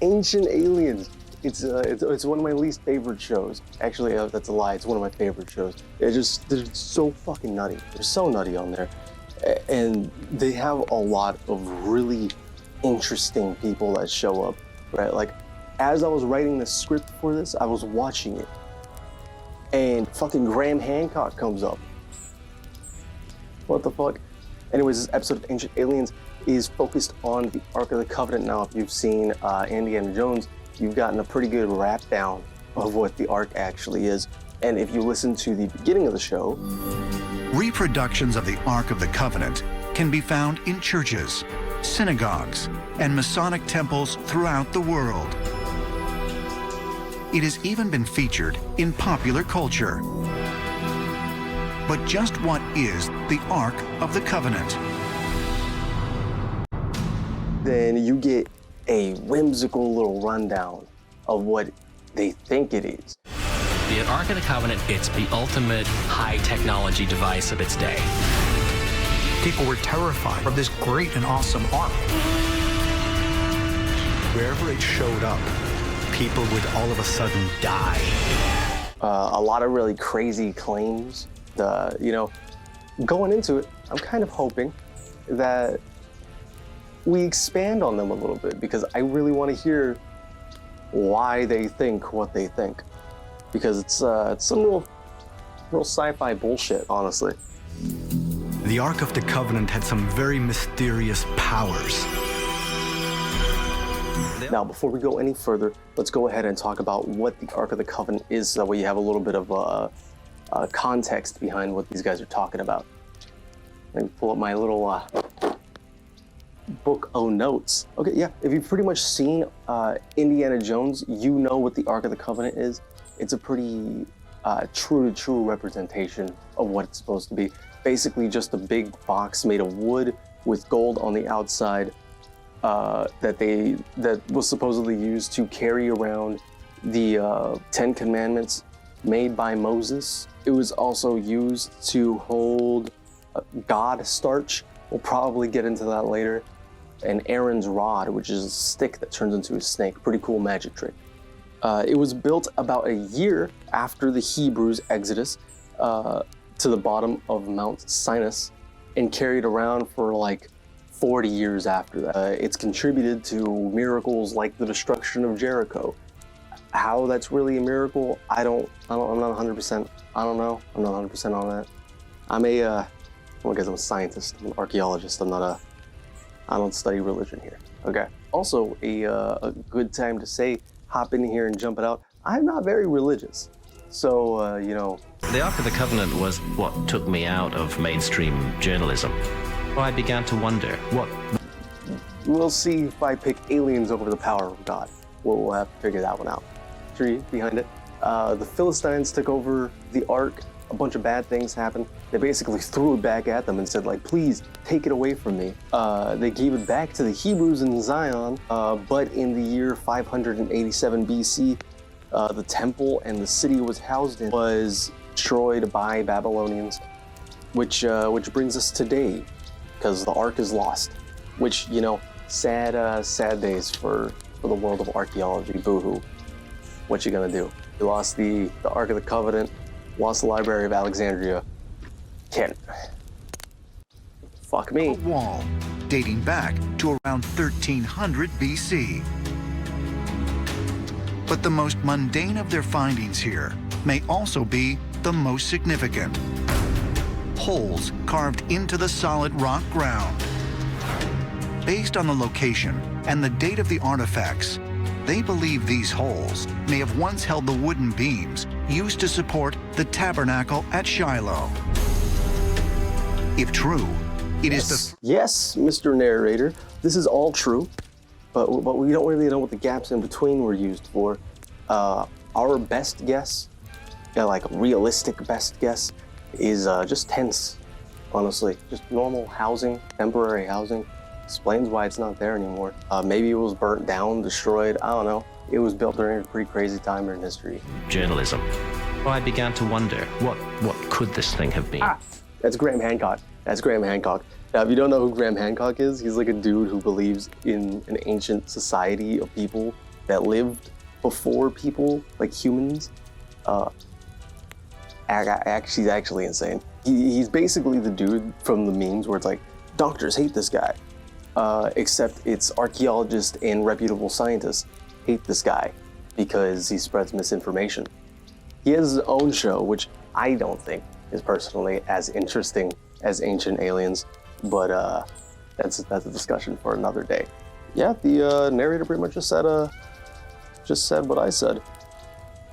Ancient Aliens. It's one of my least favorite shows. Actually, that's a lie. It's one of my favorite shows. They're so fucking nutty. They're so nutty on there, and they have a lot of really interesting people that show up. Right, like as I was writing the script for this, I was watching it, and fucking Graham Hancock comes up. What the fuck? Anyways, this episode of Ancient Aliens is focused on the Ark of the Covenant. Now, if you've seen Indiana Jones, you've gotten a pretty good wrap down of what the Ark actually is. And if you listen to the beginning of the show, reproductions of the Ark of the Covenant can be found in churches, synagogues, and Masonic temples throughout the world. It has even been featured in popular culture. But just what is the Ark of the Covenant? then you get a whimsical little rundown of what they think it is. The Ark of the Covenant, it's the ultimate high-technology device of its day. People were terrified of this great and awesome ark. Wherever it showed up, people would all of a sudden die. A lot of really crazy claims. Going into it, I'm kind of hoping that we expand on them a little bit, because I really want to hear why they think what they think. Because it's some real sci-fi bullshit, honestly. The Ark of the Covenant had some very mysterious powers. Now, before we go any further, let's go ahead and talk about what the Ark of the Covenant is, so that way you have a little bit of context behind what these guys are talking about. Let me pull up my little book of notes. Okay, yeah, if you've pretty much seen Indiana Jones, you know what the Ark of the Covenant is. It's a pretty true representation of what it's supposed to be. Basically just a big box made of wood with gold on the outside that was supposedly used to carry around the 10 Commandments made by Moses. It was also used to hold God starch. We'll probably get into that later. And Aaron's rod, which is a stick that turns into a snake. Pretty cool magic trick. It was built about a year after the Hebrews' exodus to the bottom of Mount Sinai, and carried around for like 40 years after that. It's contributed to miracles like the destruction of Jericho. How that's really a miracle, I'm not 100%. I don't know. I'm not 100% on that. I'm a scientist. I'm an archaeologist. I don't study religion here. Okay. Also, a good time to say, hop in here and jump it out. I'm not very religious. So, The Ark of the Covenant was what took me out of mainstream journalism. I began to wonder, we'll see if I pick aliens over the power of God. We'll have to figure that one out. Tree behind it. The Philistines took over the Ark. A bunch of bad things happened. They basically threw it back at them and said, like, please take it away from me. They gave it back to the Hebrews in Zion, but in the year 587 BC, the temple and the city it was housed in was destroyed by Babylonians, which brings us today, because the Ark is lost. Which, sad days for the world of archaeology. Boo-hoo. What you gonna do? You lost the Ark of the Covenant, lost the Library of Alexandria. Can't. Fuck me. A wall dating back to around 1300 BC. But the most mundane of their findings here may also be the most significant. Holes carved into the solid rock ground. Based on the location and the date of the artifacts, they believe these holes may have once held the wooden beams used to support the tabernacle at Shiloh. If true, it is Yes, Mr. Narrator, this is all true, but we don't really know what the gaps in between were used for. Our best guess, like a realistic best guess, is just tents, honestly. Just normal housing, temporary housing. Explains why it's not there anymore. Maybe it was burnt down, destroyed, I don't know. It was built during a pretty crazy time in history. journalism. I began to wonder, what could this thing have been? That's Graham Hancock. That's Graham Hancock. Now, if you don't know who Graham Hancock is, he's like a dude who believes in an ancient society of people that lived before people, like humans. He's actually insane. He's basically the dude from the memes where it's like, doctors hate this guy, except it's archaeologists and reputable scientists hate this guy because he spreads misinformation. He has his own show, which I don't think is personally as interesting as Ancient Aliens, but that's a discussion for another day. Yeah, the narrator pretty much just said what I said.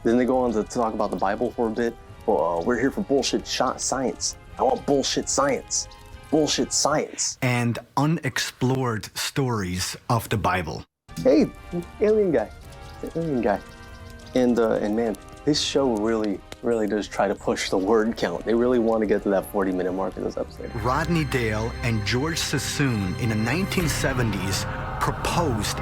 Then they go on to talk about the Bible for a bit. Well, we're here for bullshit science. I want bullshit science. Bullshit science. And unexplored stories of the Bible. Hey, alien guy. Alien guy. And man, this show really does try to push the word count. They really want to get to that 40-minute mark in this episode. Rodney Dale and George Sassoon in the 1970s proposed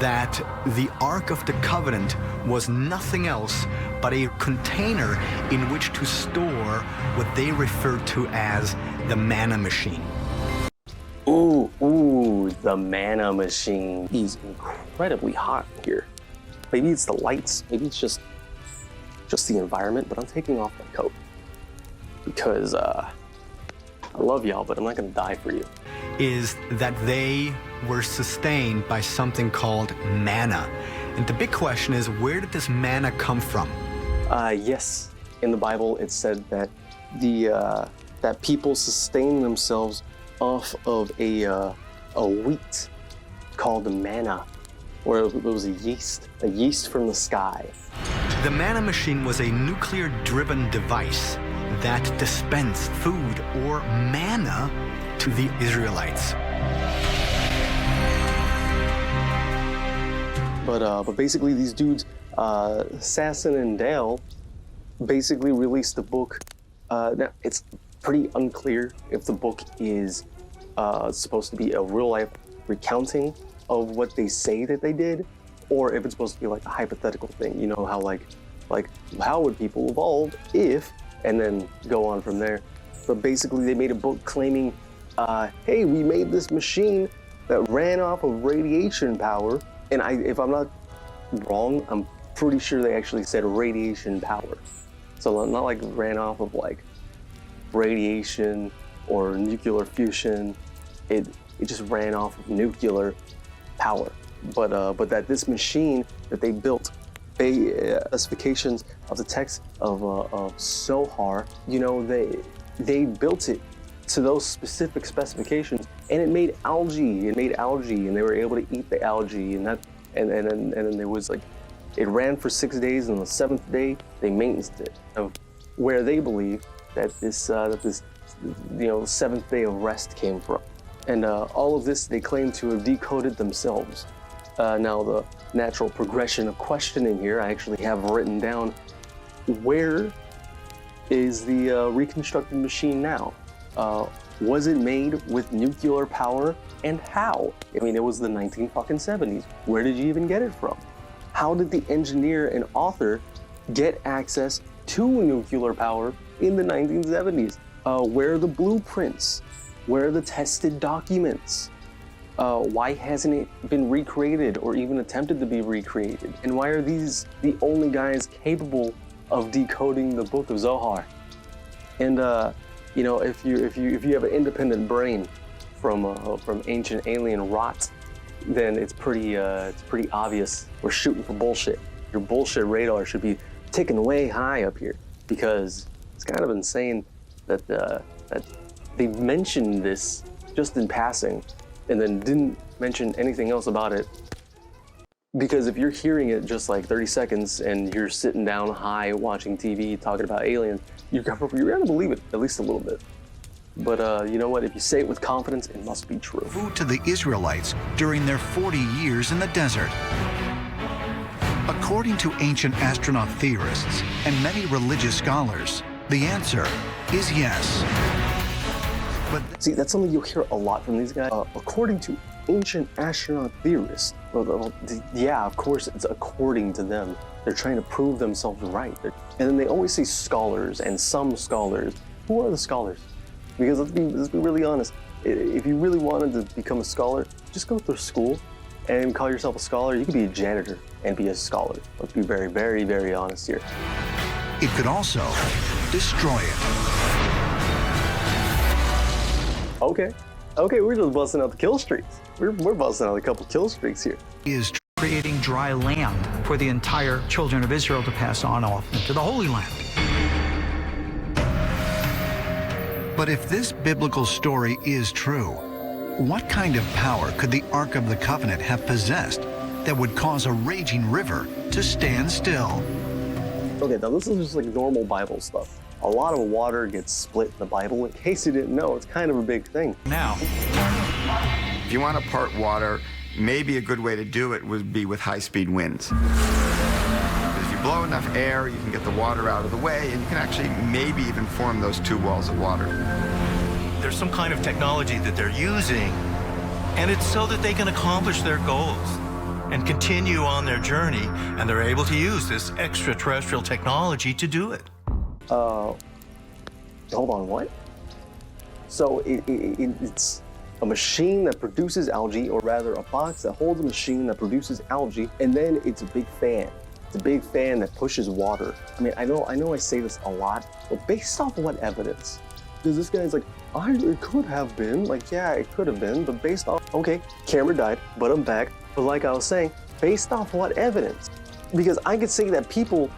that the Ark of the Covenant was nothing else but a container in which to store what they referred to as the manna machine. Ooh, the manna machine. He's incredibly hot here. Maybe it's the lights, maybe it's just the environment, but I'm taking off my coat because I love y'all, but I'm not gonna die for you. Is that they were sustained by something called manna. And the big question is, where did this manna come from? Yes, in the Bible it said that that people sustain themselves off of a wheat called manna, or it was a yeast from the sky. The manna machine was a nuclear-driven device that dispensed food or manna to the Israelites. But basically these dudes, Sasson and Dale, basically released the book. Now it's pretty unclear if the book is supposed to be a real-life recounting of what they say that they did, or if it's supposed to be like a hypothetical thing. You know how like how would people evolve if, and then go on from there. But basically they made a book claiming, hey, we made this machine that ran off of radiation power. And if I'm not wrong, I'm pretty sure they actually said radiation power. So not like ran off of like radiation or nuclear fusion. It just ran off of nuclear power. But that this machine that they built, specifications of the text of Zohar, you know, they built it to those specific specifications, and it made algae. It made algae, and they were able to eat the algae, and then there was like, it ran for 6 days, and on the 7th day they maintained it. Of where they believe that this you know, 7th day of rest came from, and all of this they claim to have decoded themselves. Now the natural progression of questioning here, I actually have written down, where is the reconstructed machine now? Was it made with nuclear power, and how? I mean, it was the 1970s. Where did you even get it from? How did the engineer and author get access to nuclear power in the 1970s? Where are the blueprints? Where are the tested documents? Why hasn't it been recreated or even attempted to be recreated? And why are these the only guys capable of decoding the Book of Zohar? And you know, if you have an independent brain from ancient alien rot, then it's pretty obvious we're shooting for bullshit. Your bullshit radar should be ticking way high up here, because it's kind of insane that that they mentioned this just in passing and then didn't mention anything else about it. Because if you're hearing it just like 30 seconds and you're sitting down high watching TV talking about aliens, you're gonna believe it at least a little bit. But you know what? If you say it with confidence, it must be true. Food to the Israelites during their 40 years in the desert. According to ancient astronaut theorists and many religious scholars, the answer is yes. But see, that's something you'll hear a lot from these guys. According to ancient astronaut theorists, well, yeah, of course it's according to them. They're trying to prove themselves right. And then they always say scholars and some scholars. Who are the scholars? Because let's be really honest. If you really wanted to become a scholar, just go through school and call yourself a scholar. You could be a janitor and be a scholar. Let's be very, very, very honest here. It could also destroy it. Okay, we're just busting out the kill streaks. We're busting out a couple kill streaks here. Is creating dry land for the entire children of Israel to pass on off into the Holy Land. But if this biblical story is true, what kind of power could the Ark of the Covenant have possessed that would cause a raging river to stand still? Okay, now this is just like normal Bible stuff. A lot of water gets split in the Bible. In case you didn't know, it's kind of a big thing. Now, if you want to part water, maybe a good way to do it would be with high-speed winds. If you blow enough air, you can get the water out of the way, and you can actually maybe even form those two walls of water. There's some kind of technology that they're using, and it's so that they can accomplish their goals and continue on their journey, and they're able to use this extraterrestrial technology to do it. Hold on, what? So it's a machine that produces algae, or rather a box that holds a machine that produces algae, and then it's a big fan. It's a big fan that pushes water. I mean, I know I say this a lot, but based off what evidence? Because this guy's like, it could have been. Like, yeah, it could have been, but based off, okay, camera died, but I'm back. But like I was saying, based off what evidence? Because I could say that people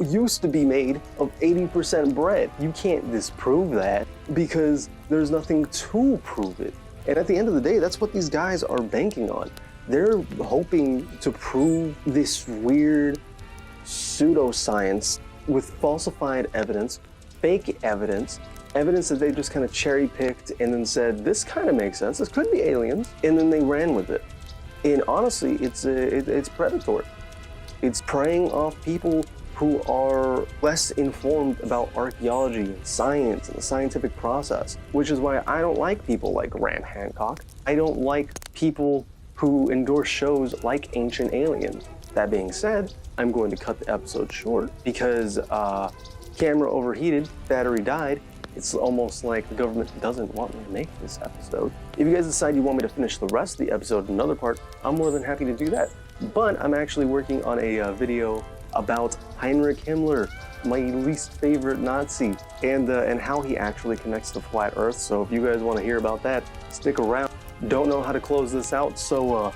used to be made of 80% bread. You can't disprove that because there's nothing to prove it. And at the end of the day, that's what these guys are banking on. They're hoping to prove this weird pseudoscience with falsified evidence, fake evidence, evidence that they just kind of cherry picked and then said, this kind of makes sense, this could be aliens, and then they ran with it. And honestly, it's predatory. It's preying off people who are less informed about archaeology and science and the scientific process, which is why I don't like people like Hancock. I don't like people who endorse shows like Ancient Aliens. That being said, I'm going to cut the episode short because camera overheated, battery died. It's almost like the government doesn't want me to make this episode. If you guys decide you want me to finish the rest of the episode in another part, I'm more than happy to do that. But I'm actually working on a video about Heinrich Himmler, my least favorite Nazi, and how he actually connects to flat Earth. So if you guys want to hear about that, stick around. Don't know how to close this out, so